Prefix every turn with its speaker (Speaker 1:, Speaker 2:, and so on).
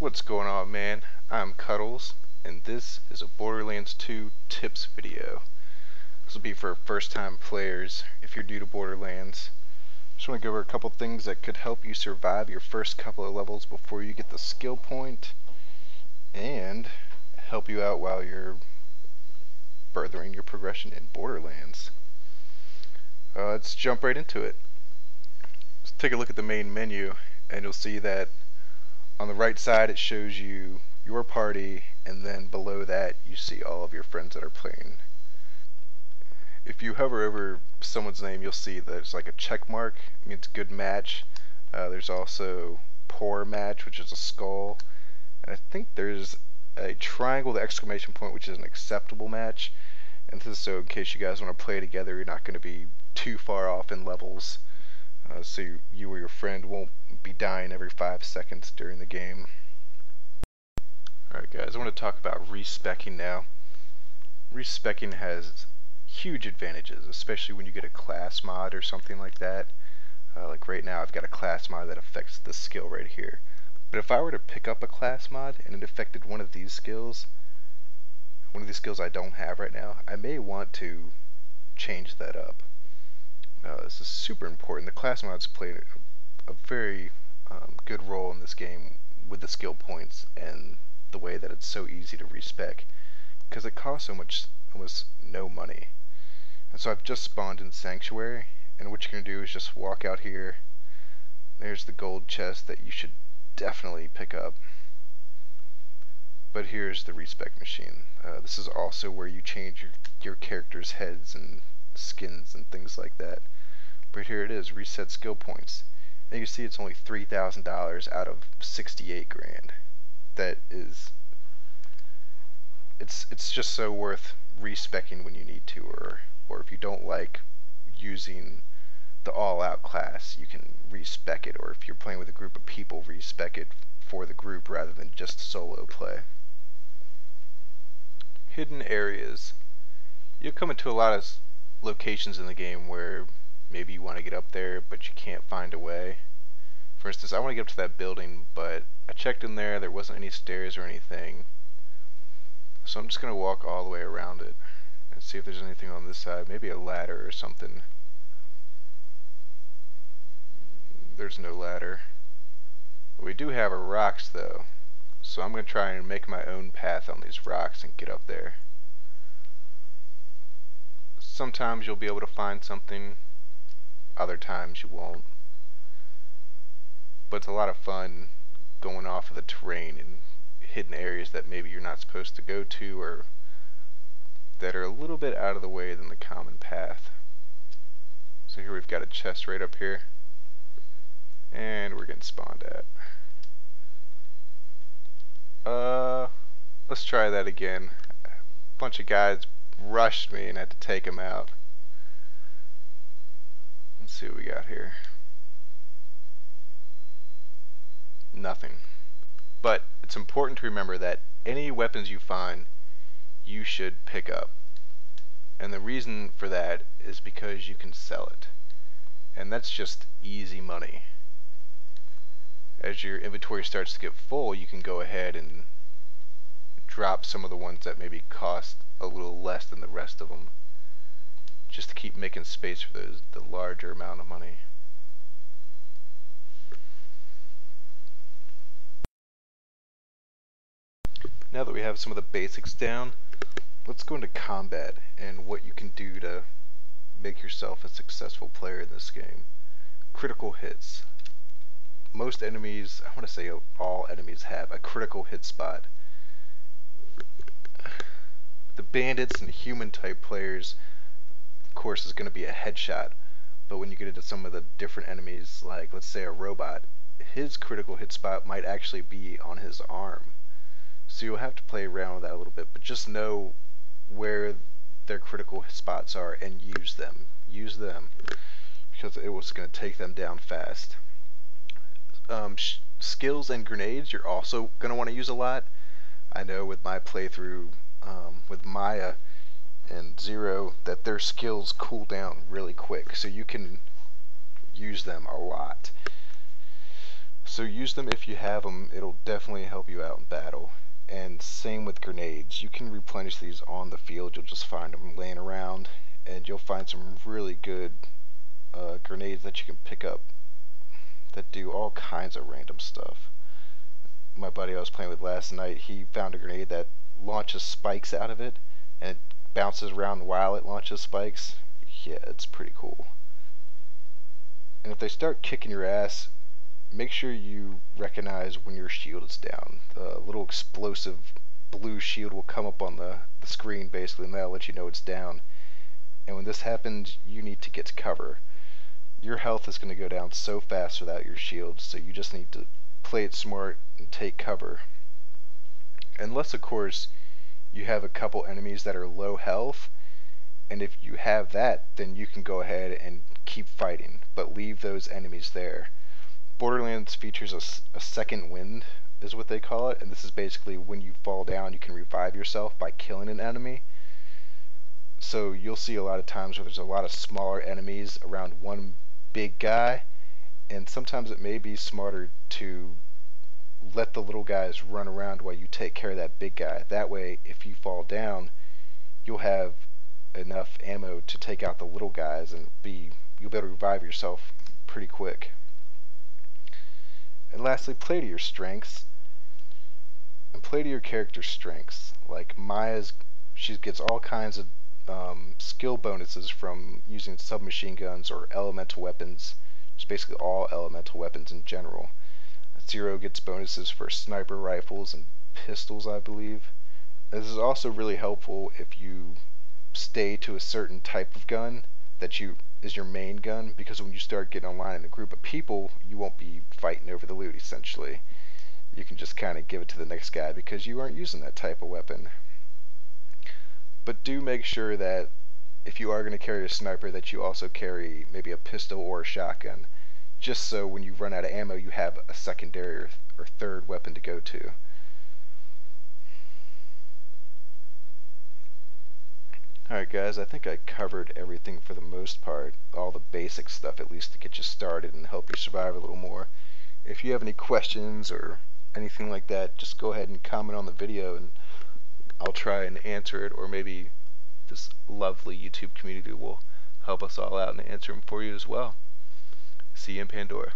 Speaker 1: What's going on, man? I'm Cuddles, and this is a Borderlands 2 tips video. This will be for first time players if you're new to Borderlands. Just want to go over a couple things that could help you survive your first couple of levels before you get the skill point, and help you out while you're furthering your progression in Borderlands. Let's jump right into it. Let's take a look at the main menu, and you'll see that on the right side it shows you your party, and then below that you see all of your friends that are playing. If you hover over someone's name, you'll see that it's like a check mark. It means good match. There's also poor match, which is a skull, and I think there's a triangle with an exclamation point, which is an acceptable match. And this is so in case you guys want to play together, you're not going to be too far off in levels, so you or your friend won't be dying every 5 seconds during the game. Alright guys, I want to talk about respecking now. Respecking has huge advantages, especially when you get a class mod or something like that. Like right now I've got a class mod that affects this skill right here. But if I were to pick up a class mod and it affected one of these skills I don't have right now, I may want to change that up. This is super important. The class mods play a very good role in this game with the skill points and the way that it's so easy to respec, because it costs almost no money. And so I've just spawned in Sanctuary, and what you're going to do is just walk out here. There's the gold chest that you should definitely pick up. But here's the respec machine. This is also where you change your character's heads and skins and things like that. But here it is, reset skill points. And you can see it's only $3,000 out of 68 grand. That is, it's just so worth respecing when you need to, or if you don't like using the all-out class, you can respec it, or if you're playing with a group of people, respec it for the group rather than just solo play. Hidden areas. You'll come into a lot of locations in the game where maybe you want to get up there but you can't find a way. For instance, I want to get up to that building, but I checked in there wasn't any stairs or anything, so I'm just going to walk all the way around it and see if there's anything on this side, maybe a ladder or something. There's no ladder. We do have our rocks though, so I'm going to try and make my own path on these rocks and get up there. Sometimes you'll be able to find something, other times you won't. But it's a lot of fun going off of the terrain and hidden areas that maybe you're not supposed to go to, or that are a little bit out of the way than the common path. So here we've got a chest right up here, and we're getting spawned at. Let's try that again. A bunch of guys rushed me and I had to take them out. Let's see what we got here. Nothing. But it's important to remember that any weapons you find, you should pick up. And the reason for that is because you can sell it. And that's just easy money. As your inventory starts to get full, you can go ahead and drop some of the ones that maybe cost a little less than the rest of them, just to keep making space for the larger amount of money. Now that we have some of the basics down, let's go into combat and what you can do to make yourself a successful player in this game. Critical hits. Most enemies, I want to say all enemies, have a critical hit spot. The bandits and human type players, of course, is going to be a headshot, but when you get into some of the different enemies, like let's say a robot, his critical hit spot might actually be on his arm. So you'll have to play around with that a little bit, but just know where their critical spots are and use them. Use them, because it was going to take them down fast. Skills and grenades you're also going to want to use a lot. I know with my playthrough with Maya and Zero that their skills cool down really quick, so you can use them a lot. So use them if you have them. It'll definitely help you out in battle. And same with grenades. You can replenish these on the field. You'll just find them laying around, and you'll find some really good grenades that you can pick up that do all kinds of random stuff. My buddy I was playing with last night, he found a grenade that launches spikes out of it, and it bounces around while it launches spikes. Yeah, it's pretty cool. And if they start kicking your ass, make sure you recognize when your shield is down. The little explosive blue shield will come up on the screen basically, and that'll let you know it's down. And when this happens, you need to get to cover. Your health is going to go down so fast without your shield, so you just need to play it smart and take cover. Unless, of course, you have a couple enemies that are low health, and if you have that, then you can go ahead and keep fighting, but leave those enemies there. Borderlands features a second wind, is what they call it, and this is basically when you fall down, you can revive yourself by killing an enemy. So you'll see a lot of times where there's a lot of smaller enemies around one big guy, and sometimes it may be smarter to let the little guys run around while you take care of that big guy. That way, if you fall down, you'll have enough ammo to take out the little guys, and you'll be able to revive yourself pretty quick. And lastly, play to your strengths, and play to your character's strengths. Like Maya's, she gets all kinds of skill bonuses from using submachine guns or elemental weapons, just basically all elemental weapons in general. Zero gets bonuses for sniper rifles and pistols, I believe. This is also really helpful if you stay to a certain type of gun that is your main gun, because when you start getting online in a group of people, you won't be fighting over the loot essentially. You can just kind of give it to the next guy because you aren't using that type of weapon. But do make sure that if you are going to carry a sniper, that you also carry maybe a pistol or a shotgun, just so when you run out of ammo you have a secondary or third weapon to go to. Alright guys, I think I covered everything for the most part, all the basic stuff at least to get you started and help you survive a little more. If you have any questions or anything like that, just go ahead and comment on the video and I'll try and answer it, or maybe this lovely YouTube community will help us all out and answer them for you as well. See you in Pandora.